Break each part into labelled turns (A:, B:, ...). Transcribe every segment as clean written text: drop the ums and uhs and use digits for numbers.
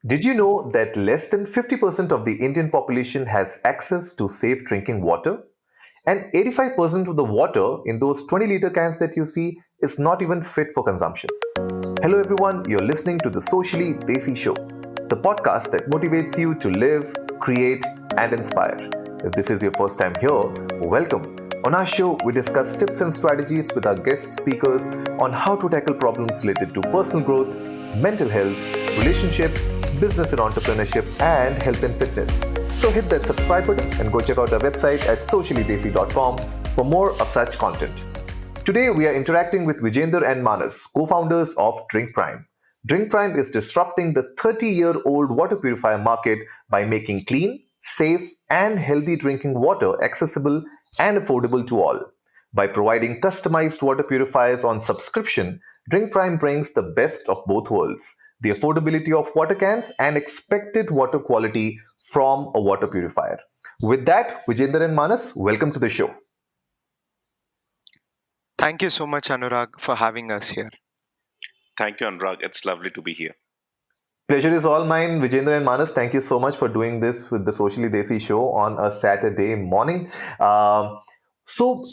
A: Did you know that less than 50% of the Indian population has access to safe drinking water? And 85% of the water in those 20-liter cans that you see is not even fit for consumption. Hello, everyone. You're listening to the Socially Desi Show, the podcast that motivates you to live, create, and inspire. If this is your first time here, welcome. On our show, we discuss tips and strategies with our guest speakers on how to tackle problems related to personal growth, mental health, relationships, business and entrepreneurship, and health and fitness. So hit that subscribe button and go check out our website at sociallydesi.com for more of such content. Today, we are interacting with Vijender and Manas, co-founders of DrinkPrime. DrinkPrime is disrupting the 30-year-old water purifier market by making clean, safe, and healthy drinking water accessible and affordable to all. By providing customized water purifiers on subscription, DrinkPrime brings the best of both worlds: the affordability of water cans and expected water quality from a water purifier. With that, Vijender and Manas, welcome to the show.
B: Thank you so much, Anurag, for having us here.
C: Thank you, Anurag. It's lovely to be here.
A: Pleasure is all mine, Vijender and Manas. Thank you so much for doing this with the Socially Desi show on a Saturday morning. So,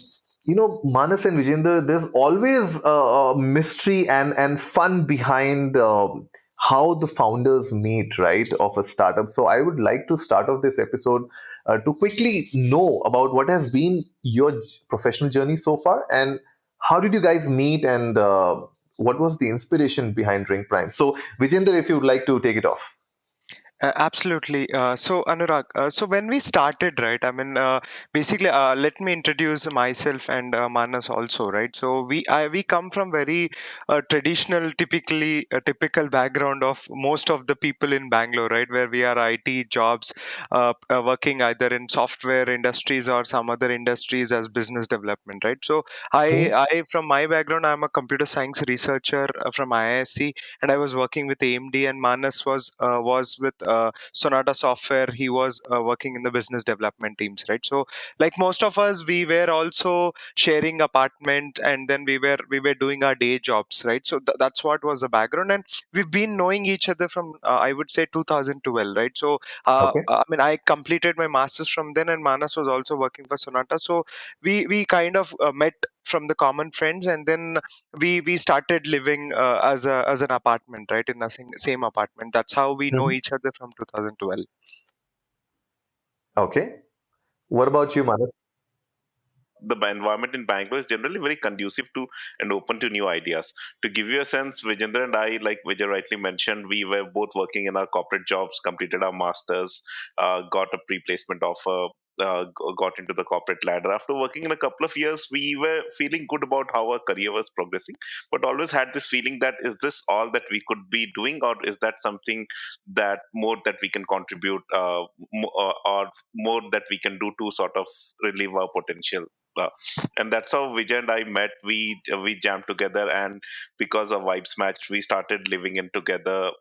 A: Manas and Vijender, there's always a mystery and fun behind how the founders meet, right, of a startup. So, I would like to start off this episode to quickly know about what has been your professional journey so far, and how did you guys meet, and what was the inspiration behind Drink Prime? So, Vijender, if you would like to take it off.
B: Absolutely. So, Anurag, so when we started, right, basically, let me introduce myself and Manas also, right? So we come from very traditional, typically a typical background of most of the people in Bangalore, right, where we are IT jobs, working either in software industries or some other industries as business development, right? So I from my background, I'm a computer science researcher from IISc, and I was working with AMD, and Manas was with Sonata Software. He was working in the business development teams, right? So, like most of us, we were also sharing apartment, and then we were doing our day jobs, right? So that's what was the background, and we've been knowing each other from I would say 2012, right? So
A: Okay.
B: I completed my masters from then, and Manas was also working for Sonata, so we kind of met from the common friends, and then we started living as an apartment, right, in the same apartment. That's how we know
A: Mhm.
B: each other from 2012.
A: Okay. What about you, Manas?
C: The environment in Bangalore is generally very conducive to and open to new ideas. To give you a sense, Vijender and I, like Vijay rightly mentioned, we were both working in our corporate jobs, completed our masters, got a pre-placement offer, got into the corporate ladder. After working in a couple of years, we were feeling good about how our career was progressing, but always had this feeling that is this all that we could be doing, or is that something that more that we can contribute, or more that we can do to sort of relieve our potential. uh, and that's how Vijay and I met. We jammed together, and because of vibes matched, we started living in together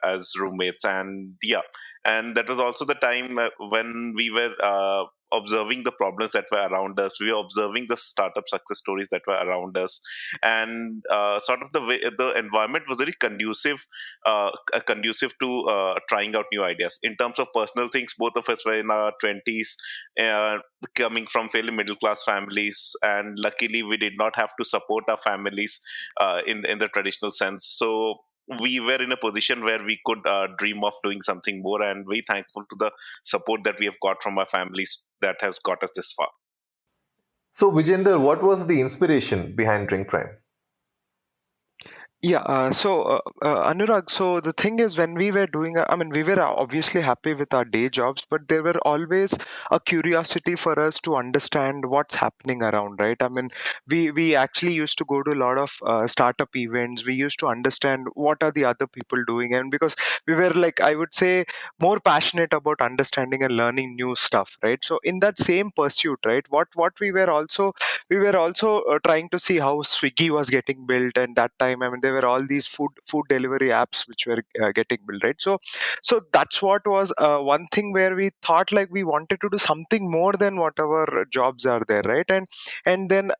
C: as roommates. And yeah, and that was also the time when we were observing the problems that were around us. We were observing the startup success stories that were around us, and sort of the way the environment was very conducive to trying out new ideas. In terms of personal things, both of us were in our 20s, coming from fairly middle class families, and luckily we did not have to support our families in the traditional sense. So we were in a position where we could dream of doing something more, and very thankful to the support that we have got from our families that has got us this far.
A: So, Vijender, what was the inspiration behind Drink Prime?
B: Yeah, Anurag, so the thing is, when we were doing, we were obviously happy with our day jobs, but there were always a curiosity for us to understand what's happening around, right? We actually used to go to a lot of startup events. We used to understand what are the other people doing, and because we were like, I would say, more passionate about understanding and learning new stuff, right? So in that same pursuit, right, what we were also trying to see how Swiggy was getting built. And that time, there were all these food delivery apps which were getting built, right? So that's what was one thing where we thought like we wanted to do something more than whatever jobs are there, right? And then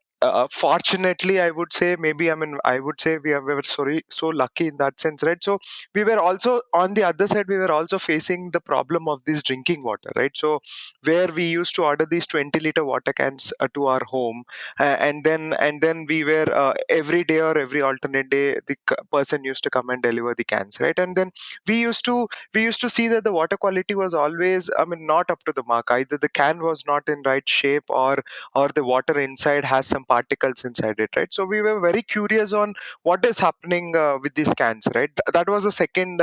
B: fortunately, I would say, maybe, I mean, I would say we were sorry, so lucky in that sense, right? So we were also on the other side, we were also facing the problem of this drinking water, right? So where we used to order these 20-liter water cans to our home, and then we were every day or every alternate day, the person used to come and deliver the cans, right? And then we used to we used to see that the water quality was always, I mean, not up to the mark. Either the can was not in right shape, or the water inside has some particles inside it, right? So we were very curious on what is happening with these cans, right? That was the second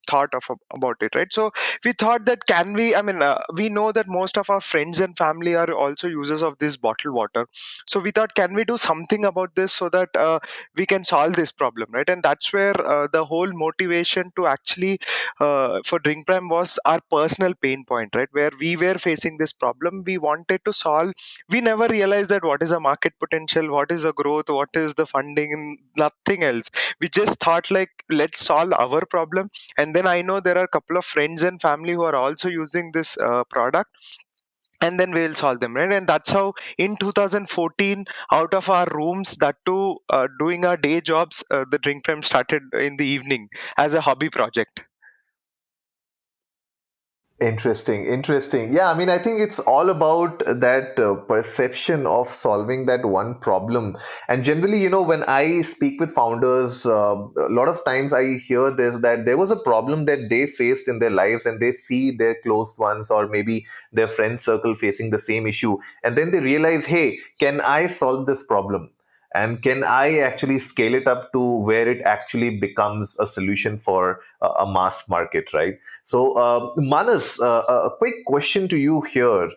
B: thought of about it, right? So we thought that, can we, I mean, we know that most of our friends and family are also users of this bottled water. So we thought, can we do something about this so that we can solve this problem, right? And that's where the whole motivation to actually for DrinkPrime was our personal pain point, right? Where we were facing this problem, we wanted to solve. We never realized that what is a market potential, what is the growth, what is the funding, and nothing else. We just thought, like, let's solve our problem. And then I know there are a couple of friends and family who are also using this product, and then we'll solve them, right? And that's how in 2014, out of our rooms, that too, doing our day jobs, the DrinkPrime started in the evening as a hobby project.
A: Interesting, interesting. Yeah, I mean, I think it's all about that perception of solving that one problem. And generally, when I speak with founders, a lot of times I hear this, that there was a problem that they faced in their lives, and they see their close ones or maybe their friend circle facing the same issue. And then they realize, hey, can I solve this problem? And can I actually scale it up to where it actually becomes a solution for a mass market, right? So, Manas, a quick question to you here.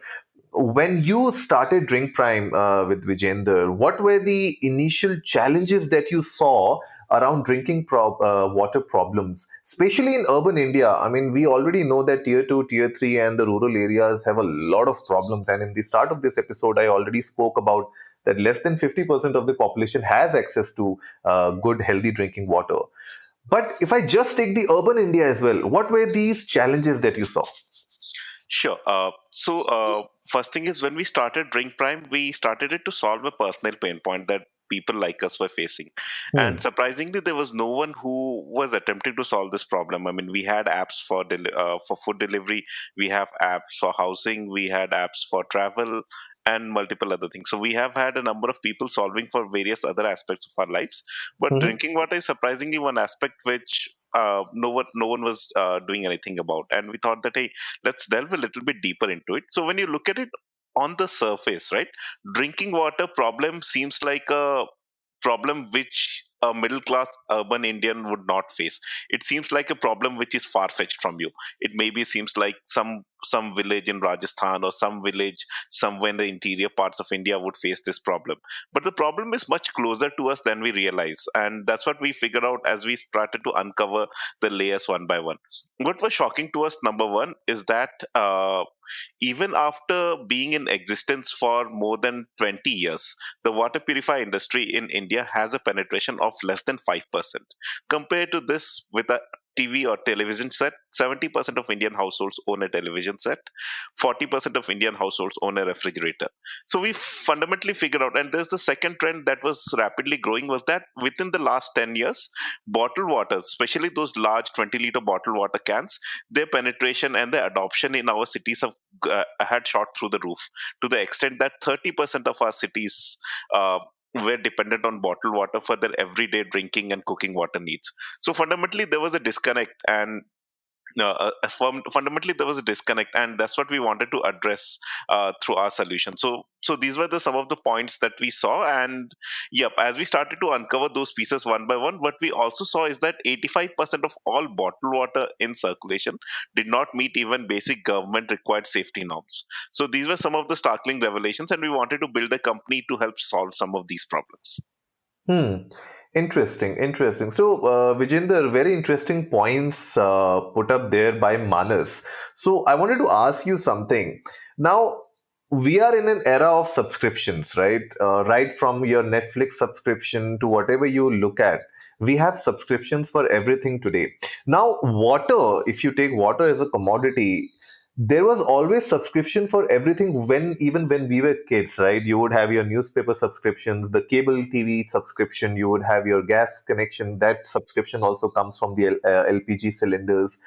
A: When you started Drink Prime with Vijender, what were the initial challenges that you saw around drinking water problems, especially in urban India? I mean, we already know that tier two, tier three, and the rural areas have a lot of problems. And in the start of this episode, I already spoke about that less than 50% of the population has access to good, healthy drinking water. But if I just take the urban India as well, what were these challenges that you saw?
C: Sure. First thing is, when we started Drink Prime, we started it to solve a personal pain point that people like us were facing. And
A: Hmm.
C: surprisingly, there was no one who was attempting to solve this problem. I mean, we had apps for food delivery, we have apps for housing, we had apps for travel, and multiple other things. So we have had a number of people solving for various other aspects of our lives. But
A: Mhm.
C: drinking water is surprisingly one aspect which no one was doing anything about. And we thought that, hey, let's delve a little bit deeper into it. So when you look at it on the surface, right, drinking water problem seems like a problem which a middle class urban Indian would not face. It seems like a problem which is far fetched from you. It maybe seems like some village in Rajasthan or some village somewhere in the interior parts of India would face this problem. But the problem is much closer to us than we realize, and that's what we figured out as we started to uncover the layers one by one. What was shocking to us, number one, is that even after being in existence for more than 20 years, the water purifier industry in India has a penetration of less than 5%. Compared to this, with a TV or television set, 70% of Indian households own a television set, 40% of Indian households own a refrigerator. So we fundamentally figured out, and there's the second trend that was rapidly growing, was that within the last 10 years, bottled water, especially those large 20-liter bottled water cans, their penetration and their adoption in our cities have had shot through the roof, to the extent that 30% of our cities were dependent on bottled water for their everyday drinking and cooking water needs. So fundamentally, there was a disconnect, and fundamentally there was a disconnect, and that's what we wanted to address through our solution. So these were some of the points that we saw. And yep, as we started to uncover those pieces one by one, what we also saw is that 85% of all bottled water in circulation did not meet even basic government required safety norms. So these were some of the startling revelations, and we wanted to build a company to help solve some of these problems.
A: Hmm. Interesting, interesting. So, Vijender, very interesting points put up there by Manas. So, I wanted to ask you something. Now, we are in an era of subscriptions, right? Right from your Netflix subscription to whatever you look at, we have subscriptions for everything today. Now, water, if you take water as a commodity, there was always subscription for everything, even when we were kids, right? You would have your newspaper subscriptions, the cable TV subscription, you would have your gas connection. That subscription also comes from the LPG cylinders.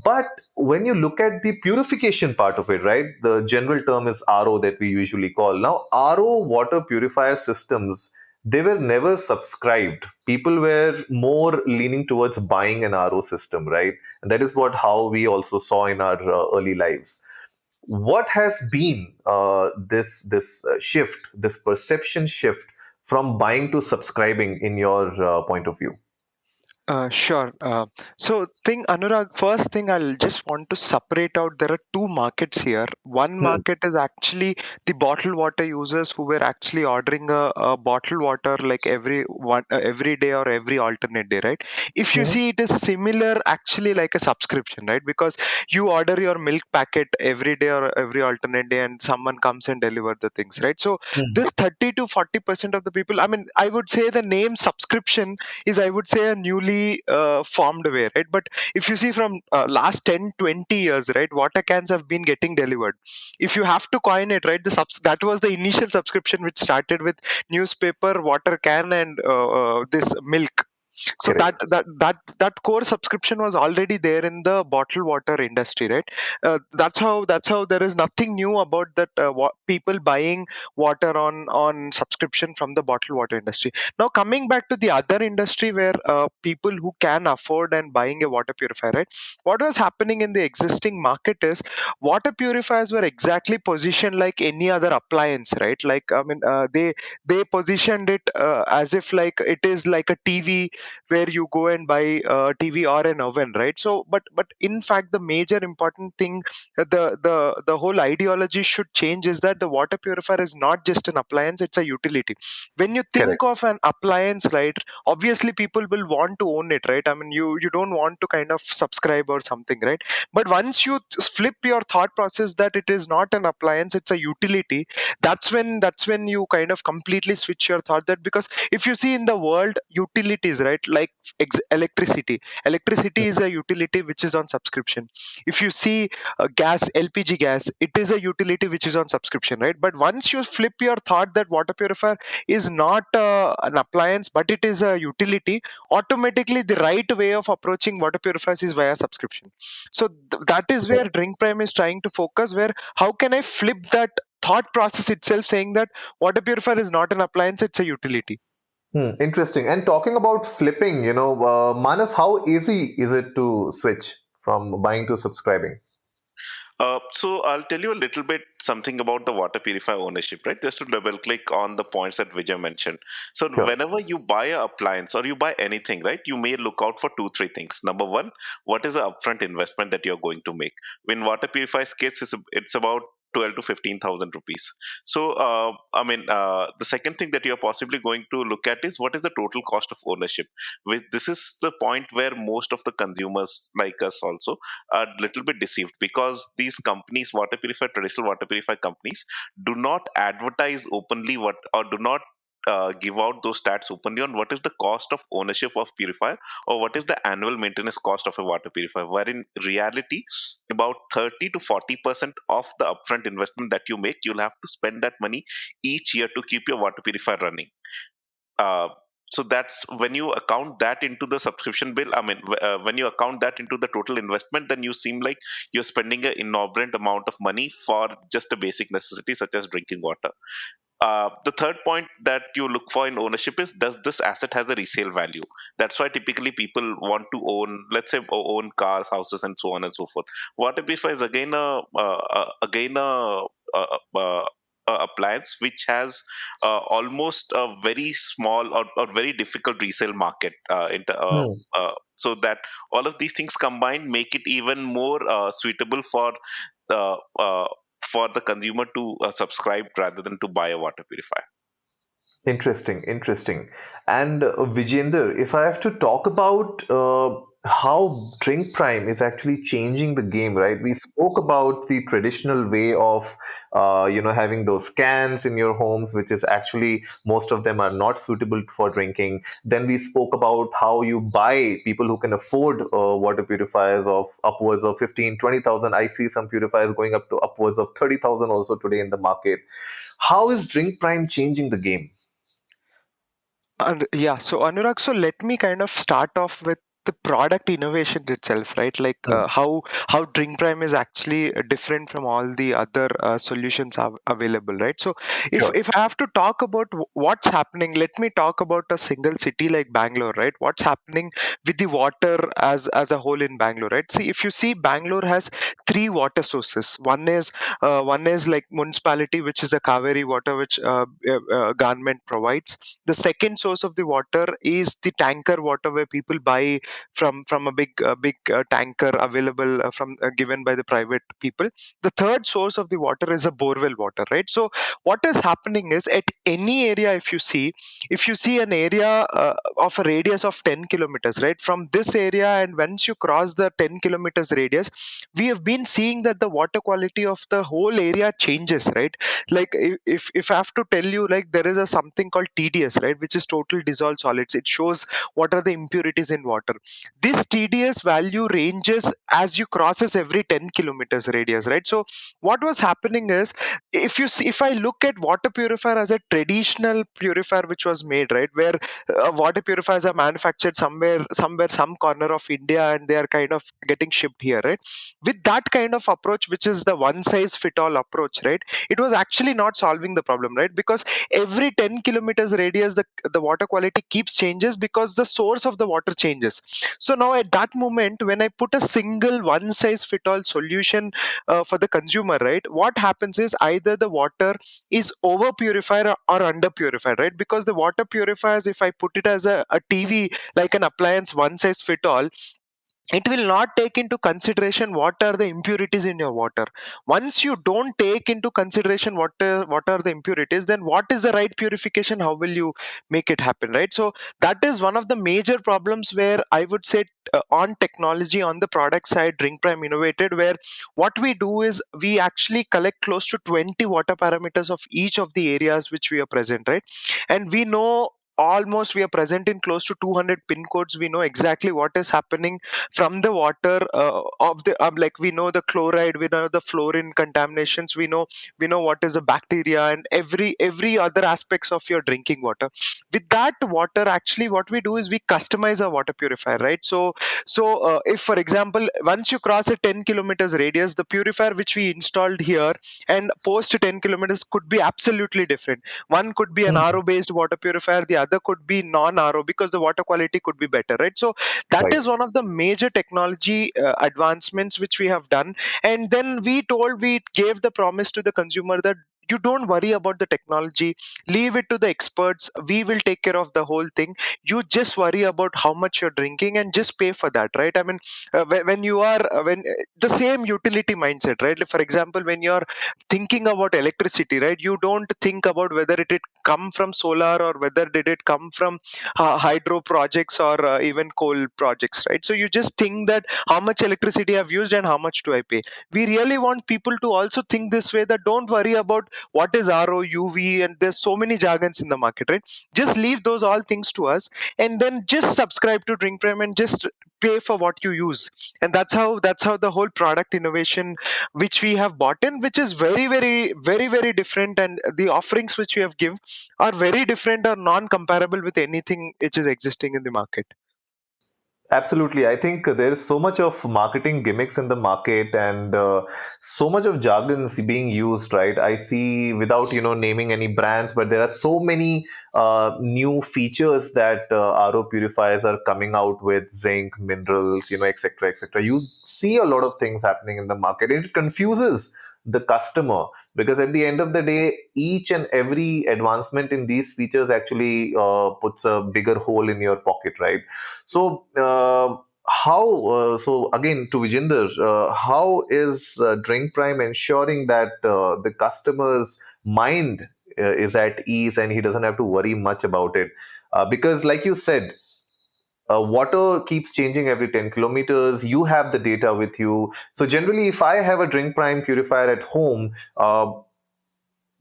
A: But when you look at the purification part of it, right, the general term is RO that we usually call. Now, RO water purifier systems, they were never subscribed. People were more leaning towards buying an RO system, right? And that is what how we also saw in our early lives. What has been this shift, this perception shift from buying to subscribing in your point of view?
B: Sure. So, Anurag, first thing I'll just want to separate out there are two markets here. One
A: Hmm.
B: market is actually the bottled water users who were actually ordering a bottled water like every day or every alternate day, right? If you
A: Hmm.
B: see, it is similar actually like a subscription, right? Because you order your milk packet every day or every alternate day, and someone comes and deliver the things, right? So
A: Hmm.
B: this 30 to 40% of the people, I mean, I would say the name subscription is, I would say, a newly formed way, right? But if you see from last 10, 20 years, right, water cans have been getting delivered. If you have to coin it, right, that was the initial subscription which started with newspaper, water can, and this milk. So
A: Correct.
B: that core subscription was already there in the bottled water industry, right? That's how there is nothing new about that. People buying water on subscription from the bottled water industry. Now coming back to the other industry where people who can afford and buying a water purifier, right? What was happening in the existing market is water purifiers were exactly positioned like any other appliance, right? Like, I mean, they positioned it as if like it is like a TV where you go and buy a TV or an oven, right? So, but in fact, the major important thing, the whole ideology should change is that the water purifier is not just an appliance; it's a utility. When you think
A: Correct.
B: of an appliance, right? Obviously, people will want to own it, right? I mean, you don't want to kind of subscribe or something, right? But once you flip your thought process that it is not an appliance, it's a utility. That's when you kind of completely switch your thought, that because if you see in the world utilities, right, like electricity is a utility which is on subscription. If you see gas, LPG gas, it is a utility which is on subscription, right? But once you flip your thought that water purifier is not an appliance but it is a utility, automatically the right way of approaching water purifiers is via subscription. So that is where DrinkPrime is trying to focus, where how can I flip that thought process itself, saying that water purifier is not an appliance, it's a utility.
A: Hmm, interesting. And talking about flipping, Manas, how easy is it to switch from buying to subscribing?
C: So I'll tell you a little bit something about the water purifier ownership, right? Just to double click on the points that Vijay mentioned. So
A: Sure.
C: whenever you buy an appliance or you buy anything, right, you may look out for two, three things. Number one, what is the upfront investment that you're going to make? In water purifier's case, it's about 12 to 15,000 rupees. So, I mean, the second thing that you're possibly going to look at is what is the total cost of ownership. This is the point where most of the consumers like us also are a little bit deceived, because these companies, traditional water purifier companies, do not advertise openly what, or do not give out those stats openly on what is the cost of ownership of purifier, or what is the annual maintenance cost of a water purifier, where in reality about 30 to 40% of the upfront investment that you make, you'll have to spend that money each year to keep your water purifier running. uh, so that's when you account that into the subscription bill. I mean, when you account that into the total investment, then you seem like you're spending an inordinate amount of money for just a basic necessity such as drinking water. The third point that you look for in ownership is, does this asset has a resale value? That's why typically people want to own, let's say, own cars, houses, and so on and so forth. Water purifier is again a appliance which has almost a very small or very difficult resale market.
A: Hmm.
C: So that all of these things combined make it even more suitable uh, uh, for the consumer to subscribe rather than to buy a water purifier.
A: Interesting, interesting. And Vijender, if I have to talk about how Drink Prime is actually changing the game, right? We spoke about the traditional way of, having those cans in your homes, which is actually most of them are not suitable for drinking. Then we spoke about how you buy people who can afford water purifiers of upwards of 15, 20,000. I see some purifiers going up to upwards of 30,000 also today in the market. How is Drink Prime changing the game?
B: And yeah, so Anurag, so let me kind of start off with the product innovation itself, right? Like
A: Hmm.
B: how Drink Prime is actually different from all the other solutions available, right? So if
A: Sure.
B: if I have to talk about what's happening, let me talk about a single city like Bangalore, right? What's happening with the water as a whole in Bangalore, right? See, if you see, Bangalore has three water sources. One is like municipality, which is a Kaveri water, which government provides. The second source of the water is the tanker water, where people buy from a big tanker available from given by the private people. The third source of the water is a borewell water, right? So what is happening is, at any area, if you see an area of a radius of 10 kilometers, right, from this area, and once you cross the 10 kilometers radius, we have been seeing that the water quality of the whole area changes, right? Like if I have to tell you, like, there is a something called TDS, right, which is total dissolved solids. It shows what are the impurities in water. This TDS value ranges as you crosses every 10 kilometers radius, right? So what was happening is, if I look at water purifier as a traditional purifier which was made, right, where water purifiers are manufactured somewhere some corner of India, and they are kind of getting shipped here, right? With that kind of approach, which is the one size fit all approach, right, it was actually not solving the problem, right? Because every 10 kilometers radius, the water quality keeps changes because the source of the water changes. So now, at that moment, when I put a single one size fit all solution for the consumer, right, what happens is, either the water is over purified or under purified, right? Because the water purifiers, if I put it as a TV, like an appliance, one size fit all, it will not take into consideration what are the impurities in your water. Once you don't take into consideration what are the impurities, then what is the right purification? How will you make it happen, right? So that is one of the major problems, where I would say, on technology, on the product side, Drink Prime innovated, where what we do is, we actually collect close to 20 water parameters of each of the areas which we are present, right? And we know, almost, we are present in close to 200 pin codes. We know exactly what is happening from the water of the like, we know the chloride, we know the fluorine contaminations, we know what is the bacteria, and every other aspects of your drinking water. With that water, actually, what we do is, we customize our water purifier, right? So if, for example, once you cross a 10 kilometers radius, the purifier which we installed here and post 10 kilometers could be absolutely different. One could be an
A: Hmm.
B: RO based water purifier, the other could be non RO, because the water quality could be better, right? So that
A: Right.
B: is one of the major technology advancements which we have done. And then we gave the promise to the consumer that, you don't worry about the technology, leave it to the experts, we will take care of the whole thing. You just worry about how much you're drinking and just pay for that, right? I mean, when you are when the same utility mindset, right? Like, for example, when you're thinking about electricity, right, you don't think about whether it did come from solar, or whether did it come from hydro projects, or even coal projects, right? So you just think that, how much electricity I've used and how much do I pay. We really want people to also think this way, that don't worry about what is RO, UV, and there's so many jargons in the market, right? Just leave those all things to us, and then just subscribe to Drink Prime and just pay for what you use. And that's how the whole product innovation which we have bought in, which is very, very, very, very different, and the offerings which we have give are very different, or non-comparable with anything which is existing in the market.
A: Absolutely. I think there is so much of marketing gimmicks in the market and so much of jargons being used, right? I see without, naming any brands, but there are so many new features that RO purifiers are coming out with, zinc, minerals, et cetera, et cetera. You see a lot of things happening in the market. It confuses the customer because at the end of the day, each and every advancement in these features actually puts a bigger hole in your pocket, right? So, so again, to Vijender, how is Drink Prime ensuring that the customer's mind is at ease and he doesn't have to worry much about it? Because, like you said, water keeps changing every 10 kilometers. You have the data with you. So generally, if I have a DrinkPrime purifier at home,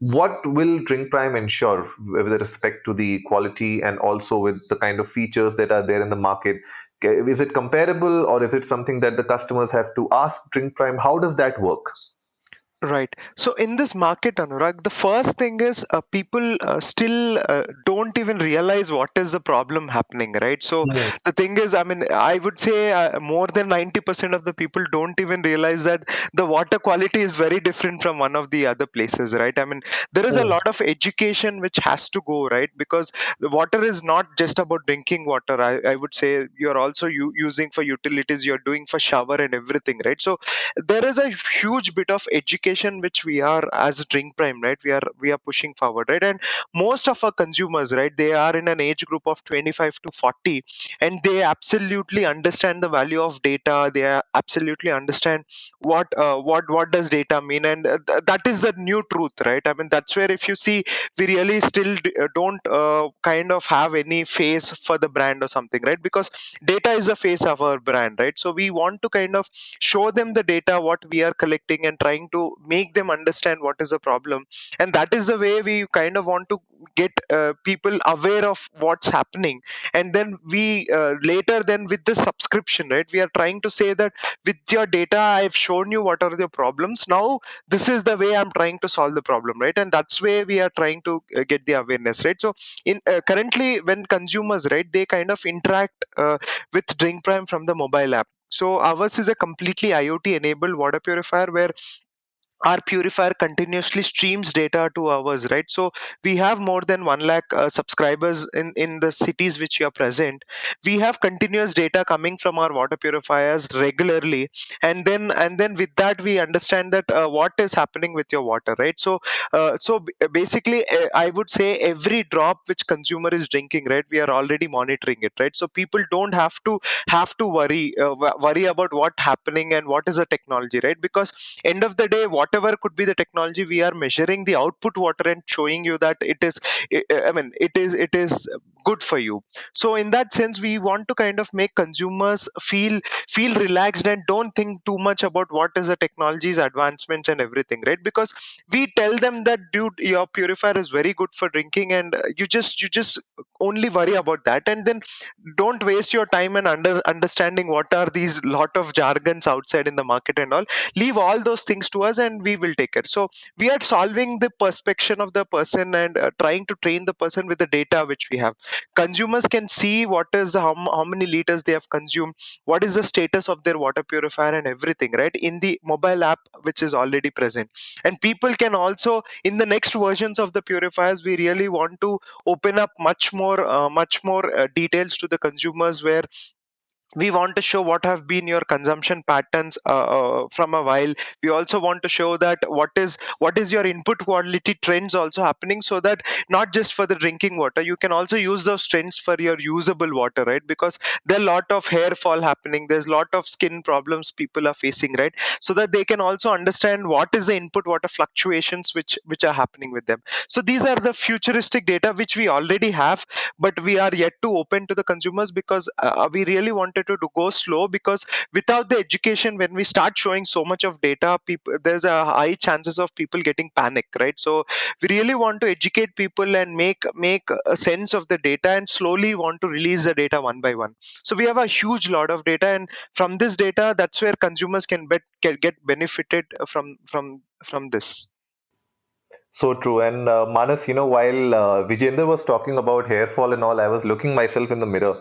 A: what will DrinkPrime ensure with respect to the quality and also with the kind of features that are there in the market? Is it comparable, or is it something that the customers have to ask DrinkPrime? How does that work?
B: Right. So in this market, Anurag, the first thing is people still don't even realize what is the problem happening, right? So
A: Hmm.
B: the thing is, I mean, I would say more than 90% of the people don't even realize that the water quality is very different from one of the other places, right? I mean, there is a
A: Hmm.
B: lot of education which has to go, right? Because the water is not just about drinking water. I would say you're also using for utilities, you're doing for shower and everything, right? So there is a huge bit of education which we are as drink prime, right, we are pushing forward, right? And most of our consumers, right, they are in an age group of 25 to 40, and they absolutely understand the value of data. They absolutely understand what does data mean, and that is the new truth, right? I mean, that's where, if you see, we really still don't kind of have any face for the brand or something, right? Because data is the face of our brand, right? So we want to kind of show them the data what we are collecting and trying to make them understand what is the problem. And that is the way we kind of want to get people aware of what's happening. And then we later, then with the subscription, right, we are trying to say that with your data I've shown you what are the problems, now this is the way I'm trying to solve the problem, right? And that's where we are trying to get the awareness, right? So in currently, when consumers, right, they kind of interact with drink prime from the mobile app. So ours is a completely IoT enabled water purifier where our purifier continuously streams data to ours, right? So we have more than 1 lakh subscribers in the cities which we are present. We have continuous data coming from our water purifiers regularly, and then with that we understand that what is happening with your water, right? So basically, I would say every drop which consumer is drinking, right, we are already monitoring it, right? So people don't have to worry about what happening and what is the technology, right? Because end of the day, whatever could be the technology, we are measuring the output water and showing you that it is, I mean, it is good for you. So in that sense, we want to kind of make consumers feel relaxed and don't think too much about what is the technology's advancements and everything, right? Because we tell them that, dude, your purifier is very good for drinking, and you just only worry about that, and then don't waste your time and understanding what are these lot of jargons outside in the market and all. Leave all those things to us and we will take it. So we are solving the perspective of the person and trying to train the person with the data which we have. Consumers can see what is how many liters they have consumed, what is the status of their water purifier and everything, right, in the mobile app which is already present. And people can also, in the next versions of the purifiers, we really want to open up much more details to the consumers, where we want to show what have been your consumption patterns from a while. We also want to show that what is your input quality trends also happening, so that not just for the drinking water, you can also use those trends for your usable water, right? Because there are a lot of hair fall happening, there's a lot of skin problems people are facing, right? So that they can also understand what is the input water fluctuations which are happening with them. So these are the futuristic data which we already have, but we are yet to open to the consumers, because we really wanted to go slow. Because without the education, when we start showing so much of data, people, there's a high chances of people getting panic, right? So we really want to educate people and make a sense of the data, and slowly want to release the data one by one. So we have a huge lot of data, and from this data, that's where consumers can get benefited from this.
A: So true. And Manas, while Vijender was talking about hair fall and all, I was looking myself in the mirror.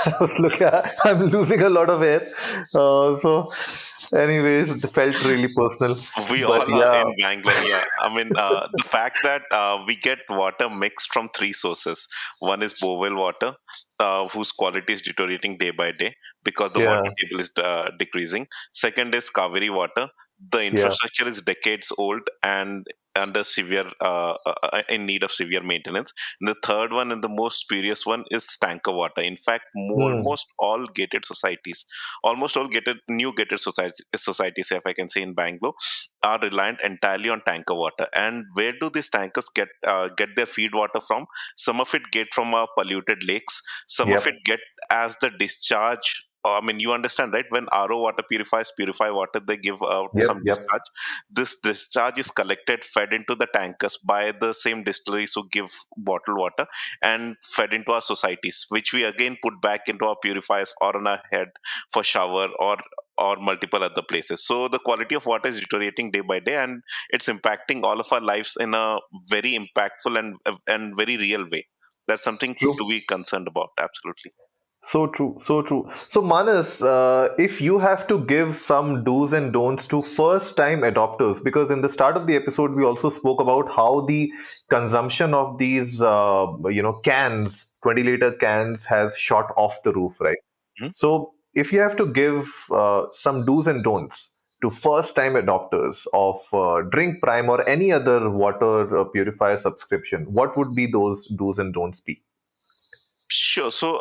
A: I was looking, I'm losing a lot of hair. Anyways, it felt really personal.
C: We
A: But
C: all are
A: yeah,
C: in Bangalore. Yeah, I mean, the fact that we get water mixed from three sources. One is borewell water, whose quality is deteriorating day by day because the water
A: yeah,
C: table is decreasing. Second is Kaveri water. The
A: yeah.
C: infrastructure is decades old and under severe in need of severe maintenance. And the third one, and the most spurious one, is tanker water. In fact,
A: Hmm.
C: almost all gated new gated societies, if I can say, in Bangalore, are reliant entirely on tanker water. And where do these tankers get their feed water from? Some of it get from polluted lakes. Some of it
A: Yep.
C: get as the discharge. I mean, you understand, right? When RO water purifiers purify water, they give out
A: Yep,
C: some
A: yep.
C: discharge. This discharge is collected, fed into the tankers by the same distilleries who give bottled water, and fed into our societies, which we again put back into our purifiers or on our head for shower, or multiple other places. So the quality of water is deteriorating day by day, and it's impacting all of our lives in a very impactful and very real way. That's something
A: True.
C: to be concerned about. Absolutely.
A: So true, so true. So Manas, if you have to give some do's and don'ts to first-time adopters, because in the start of the episode we also spoke about how the consumption of these, cans, 20-liter cans, has shot off the roof, right?
C: Mhm.
A: So if you have to give some do's and don'ts to first-time adopters of Drink Prime or any other water purifier subscription, what would be those do's and don'ts be?
C: Sure. So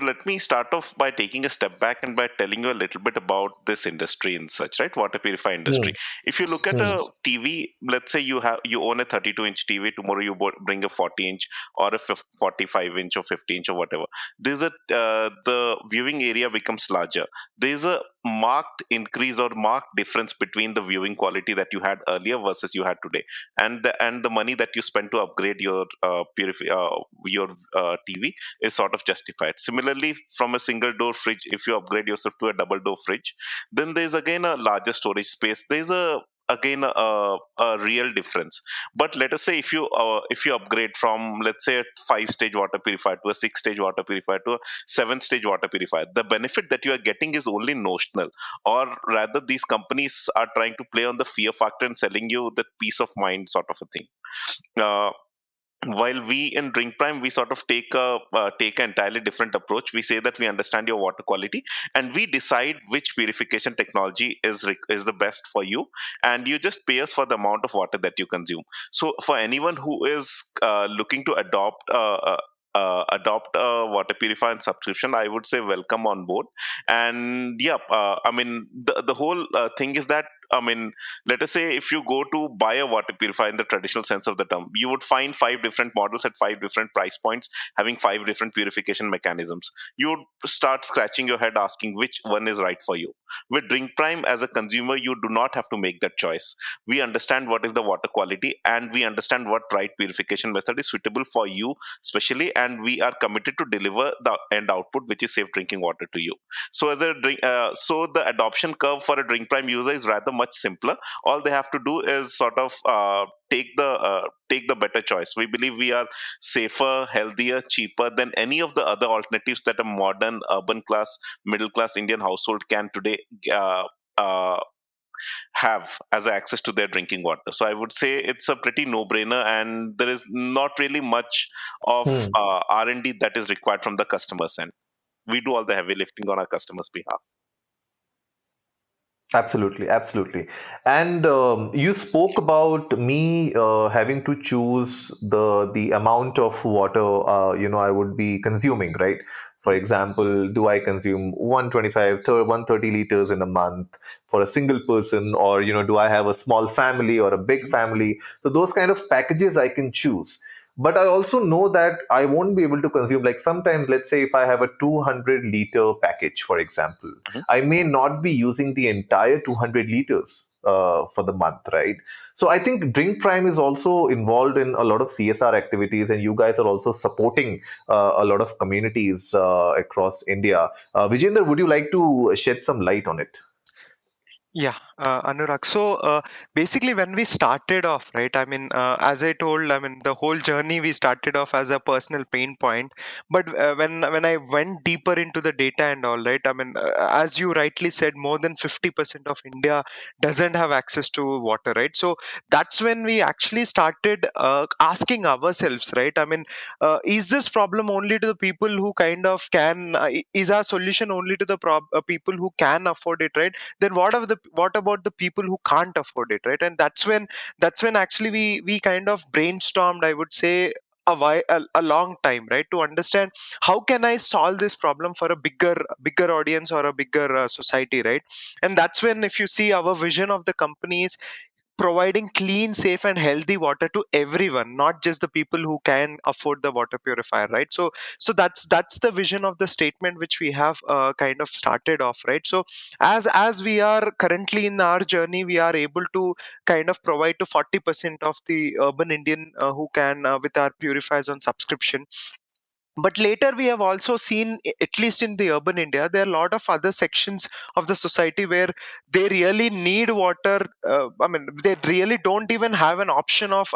C: let me start off by taking a step back and by telling you a little bit about this industry and such, right? Water purifier
A: Hmm.
C: industry. If you look at
A: Hmm.
C: a TV, let's say you own a 32-inch TV. Tomorrow you bring a 40-inch or a 45-inch or 50-inch or whatever. The viewing area becomes larger. There's a marked increase or marked difference between the viewing quality that you had earlier versus you had today, and the money that you spend to upgrade your TV is sort of justified. Similarly, from a single door fridge, if you upgrade yourself to a double door fridge, then there's again a larger storage space. There's a real difference. But let us say if you upgrade from, let's say, a 5-stage water purifier to a 6-stage water purifier to a 7-stage water purifier, the benefit that you are getting is only notional, or rather these companies are trying to play on the fear factor and selling you the peace of mind sort of a thing. uh, while we in Drink Prime, we sort of take an entirely different approach. We say that we understand your water quality, and we decide which purification technology is the best for you, and you just pay us for the amount of water that you consume. So for anyone who is looking to adopt a water purifier and subscription, I would say welcome on board. And yeah, I mean, the whole thing is that, I mean, let us say if you go to buy a water purifier in the traditional sense of the term, you would find 5 different models at 5 different price points, having 5 different purification mechanisms. You would start scratching your head asking which one is right for you. With Drink Prime, as a consumer, you do not have to make that choice. We understand what is the water quality, and we understand what right purification method is suitable for you, especially, and we are committed to deliver the end output, which is safe drinking water to you. So the adoption curve for a Drink Prime user is rather much simpler. All they have to do is sort of take the better choice. We believe we are safer, healthier, cheaper than any of the other alternatives that a modern urban class, middle class Indian household can today uh, uh, have as access to their drinking water. So I would say it's a pretty no-brainer, and there is not really much of
A: Hmm.
C: R&D that is required from the customer's end. We do all the heavy lifting on our customers' behalf.
A: Absolutely, absolutely. And you spoke about me having to choose the amount of water I would be consuming, right? For example, do I consume 125, 130 liters in a month for a single person, or do I have a small family or a big family? So those kind of packages I can choose. But I also know that I won't be able to consume, like sometimes, let's say if I have a 200-liter package, for example,
C: Mhm.
A: I may not be using the entire 200 liters for the month, right? So I think Drink Prime is also involved in a lot of CSR activities, and you guys are also supporting a lot of communities across India. Vijender, would you like to shed some light on it?
B: Yeah, Anurag. So basically, when we started off, right? I mean, as I told, I mean, the whole journey we started off as a personal pain point. But when I went deeper into the data and all, right? I mean, as you rightly said, more than 50% of India doesn't have access to water, right? So that's when we actually started asking ourselves, right? I mean, is this problem only to the people who kind of can? Is our solution only to the people who can afford it, right? Then what about the people who can't afford it, right? And that's when actually we kind of brainstormed, I would say, a long time, right, to understand how can I solve this problem for a bigger audience or a bigger society, right? And that's when, if you see, our vision of the company is providing clean, safe, and healthy water to everyone, not just the people who can afford the water purifier, right? So that's the vision of the statement which we have kind of started off, right? So as we are currently in our journey, we are able to kind of provide to 40% of the urban Indian who can with our purifiers on subscription. But later we have also seen, at least in the urban India, there are a lot of other sections of the society where they really need water. I mean, they really don't even have an option of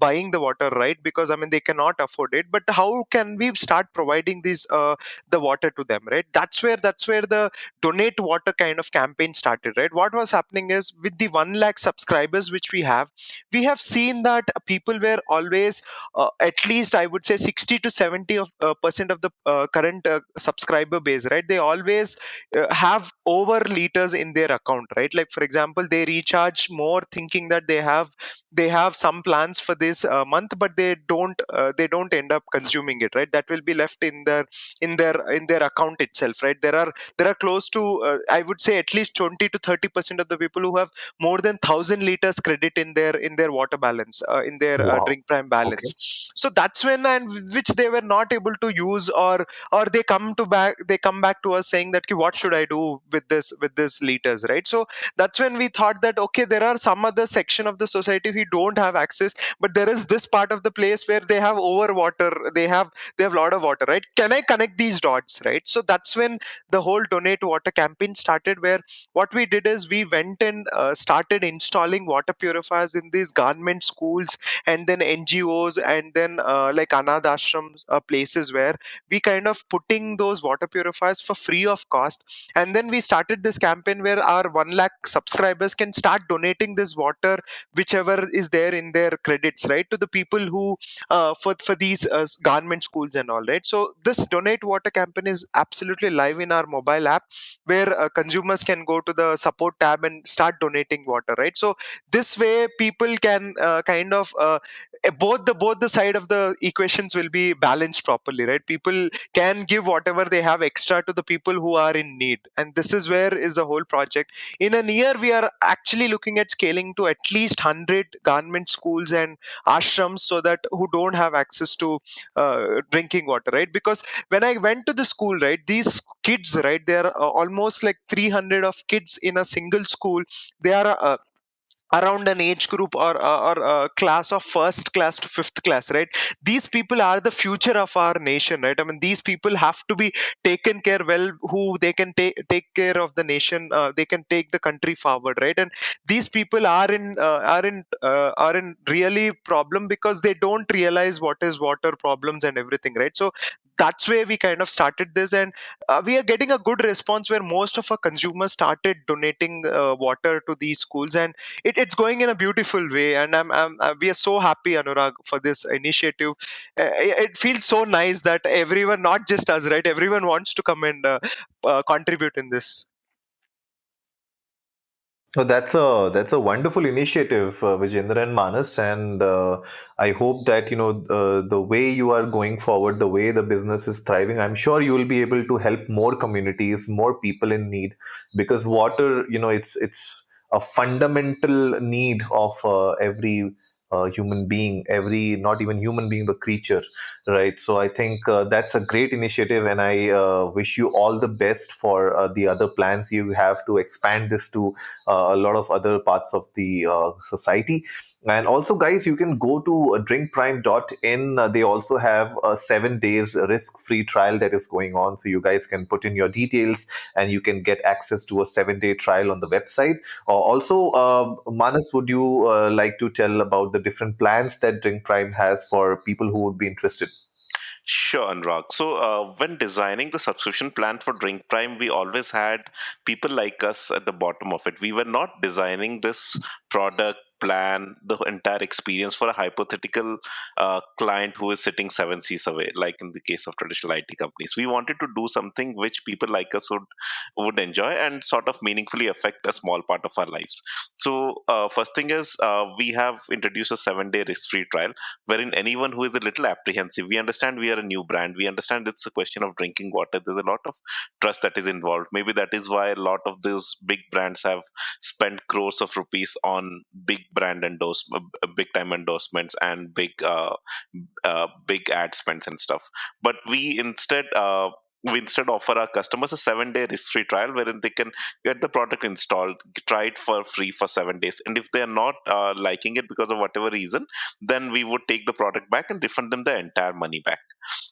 B: buying the water, right? Because I mean, they cannot afford it. But how can we start providing these the water to them, right? That's where the donate water kind of campaign started, right? What was happening is, with the 1 lakh subscribers which we have seen that people were always at least, I would say, 60 to 70 of percent of the current subscriber base, right? They always have over liters in their account, right? Like, for example, they recharge more thinking that they have some plans for this month, but they don't end up consuming it, right? That will be left in their account itself, right? There are close to I would say at least 20 to 30% of the people who have more than 1,000 liters credit in their water balance, in their
A: Wow.
B: DrinkPrime
A: Okay.
B: balance. So that's when, and which they were not able to use, or they come back to us saying that, "Ki, what should I do with this liters," right? So that's when we thought that, okay, there are some other section of the society who don't have access, but there is this part of the place where they have over water, they have a lot of water, right? Can I connect these dots, right? So that's when the whole donate water campaign started, where what we did is we went and started installing water purifiers in these government schools, and then NGOs, and then like Anand ashrams, places where we kind of putting those water purifiers for free of cost. And then we started this campaign where our 1 lakh subscribers can start donating this water, whichever is there in their credits, right, to the people who for these government schools and all, right? So this donate water campaign is absolutely live in our mobile app, where consumers can go to the support tab and start donating water, right? So this way people can kind of both the side of the equations will be balanced properly, right? People can give whatever they have extra to the people who are in need, and this is where is the whole project. In a year, we are actually looking at scaling to at least 100 government schools and ashrams, so that who don't have access to drinking water, right? Because when I went to the school, right, these kids, right, they are almost like 300 of kids in a single school. They are around an age group, or a class of first class to fifth class, right? These people are the future of our nation, right? I mean, these people have to be taken care well, who they can take care of the nation, they can take the country forward, right? And these people are in really problem, because they don't realize what is water problems and everything, right? So that's where we kind of started this, and we are getting a good response, where most of our consumers started donating water to these schools, and it's going in a beautiful way. And we are so happy, Anurag, for this initiative. It feels so nice that everyone, not just us, right, everyone wants to come and contribute in this.
A: So that's a wonderful initiative, Vijendra and Manas, and I hope that the way you are going forward, the way the business is thriving, I'm sure you will be able to help more communities, more people in need, because water, it's a fundamental need of every human being, every not even human being, but creature, right? So I think that's a great initiative, and I wish you all the best for the other plans you have to expand this to a lot of other parts of the society. And also, guys, you can go to drinkprime.in. They also have a 7 days risk-free trial that is going on. So you guys can put in your details and you can get access to a 7 day trial on the website. Also, Manas, would you like to tell about the different plans that Drink Prime has for people who would be interested?
C: Sure, Anurag. So, when designing the subscription plan for Drink Prime, we always had people like us at the bottom of it. We were not designing this product plan the entire experience for a hypothetical client who is sitting 7 seas away, like in the case of traditional IT companies. We wanted to do something which people like us would enjoy and sort of meaningfully affect a small part of our lives. So first thing is, we have introduced a 7-day risk-free trial, wherein anyone who is a little apprehensive, we understand we are a new brand, we understand it's a question of drinking water, there's a lot of trust that is involved. Maybe that is why a lot of those big brands have spent crores of rupees on big brand big time endorsements and big ad spends and stuff. But we instead offer our customers a 7-day risk-free trial wherein they can get the product installed, try it for free for 7 days, and if they are not liking it because of whatever reason, then we would take the product back and refund them the entire money back.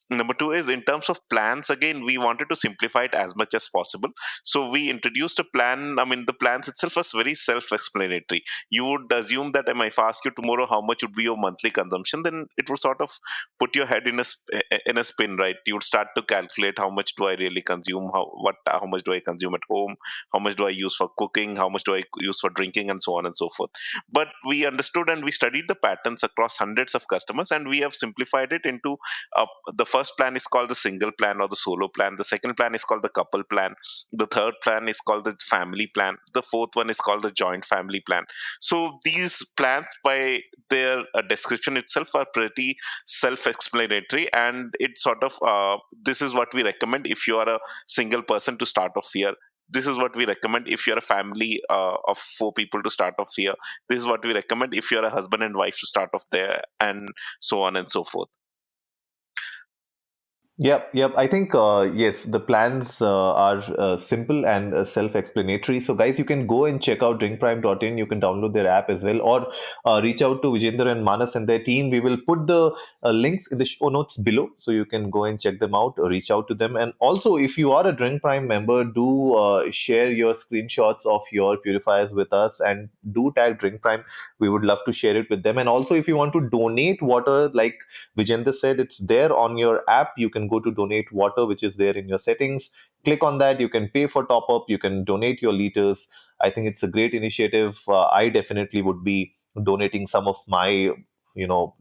C: Number two is, in terms of plans, again, we wanted to simplify it as much as possible. So we introduced a plan. I mean, the plans itself was very self-explanatory. You would assume that if I ask you tomorrow how much would be your monthly consumption, then it would sort of put your head in a spin, right? You would start to calculate how much do I really consume, how much do I consume at home, how much do I use for cooking, how much do I use for drinking, and so on and so forth. But we understood and we studied the patterns across hundreds of customers, and we have simplified it into the first plan is called the single plan or the solo plan. The second plan is called the couple plan. The third plan is called the family plan. The fourth one is called the joint family plan. So these plans, by their description itself, are pretty self-explanatory, and it sort of this is what we recommend if you are a single person to start off here. This is what we recommend if you're a family of 4 people to start off here. This is what we recommend if you're a husband and wife to start off there, and so on and so forth.
A: Yep. I think, yes, the plans are simple and self-explanatory. So, guys, you can go and check out drinkprime.in. You can download their app as well, or reach out to Vijender and Manas and their team. We will put the links in the show notes below, so you can go and check them out or reach out to them. And also, if you are a DrinkPrime member, do share your screenshots of your purifiers with us and do tag DrinkPrime. We would love to share it with them. And also, if you want to donate water, like Vijender said, it's there on your app. You can go to donate water, which is there in your settings. Click on that. You can pay for top up. You can donate your liters. I think it's a great initiative. I definitely would be donating some of my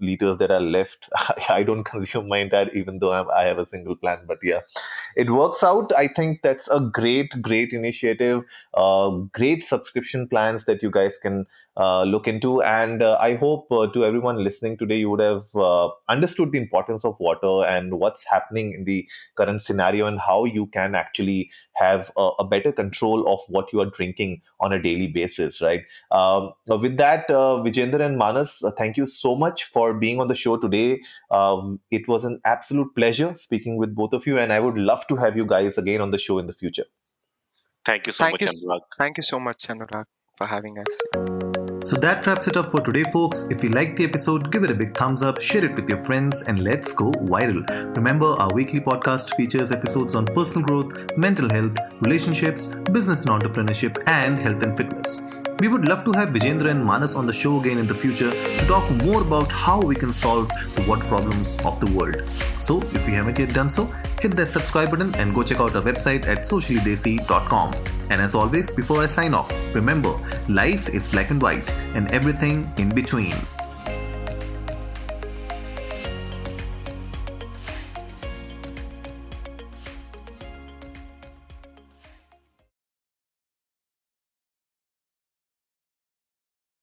A: liters that are left. I don't consume my entire, even though I have a single plan, but yeah, it works out. I think that's a great initiative. Great subscription plans that you guys can look into, and I hope to everyone listening today, you would have understood the importance of water and what's happening in the current scenario, and how you can actually have a better control of what you are drinking on a daily basis, right? With that, Vijender and Manas, thank you so much for being on the show today. It was an absolute pleasure speaking with both of you, and I would love to have you guys again on the show in the future.
C: Thank you so much, Anurag.
B: Thank you so much, Anurag, for having us.
D: So that wraps it up for today, folks. If you liked the episode, give it a big thumbs up, share it with your friends, and let's go viral. Remember, our weekly podcast features episodes on personal growth, mental health, relationships, business and entrepreneurship, and health and fitness. We would love to have Vijender and Manas on the show again in the future to talk more about how we can solve the water problems of the world. So, if you haven't yet done so, hit that subscribe button and go check out our website at sociallydesi.com. And as always, before I sign off, remember, life is black and white and everything in between.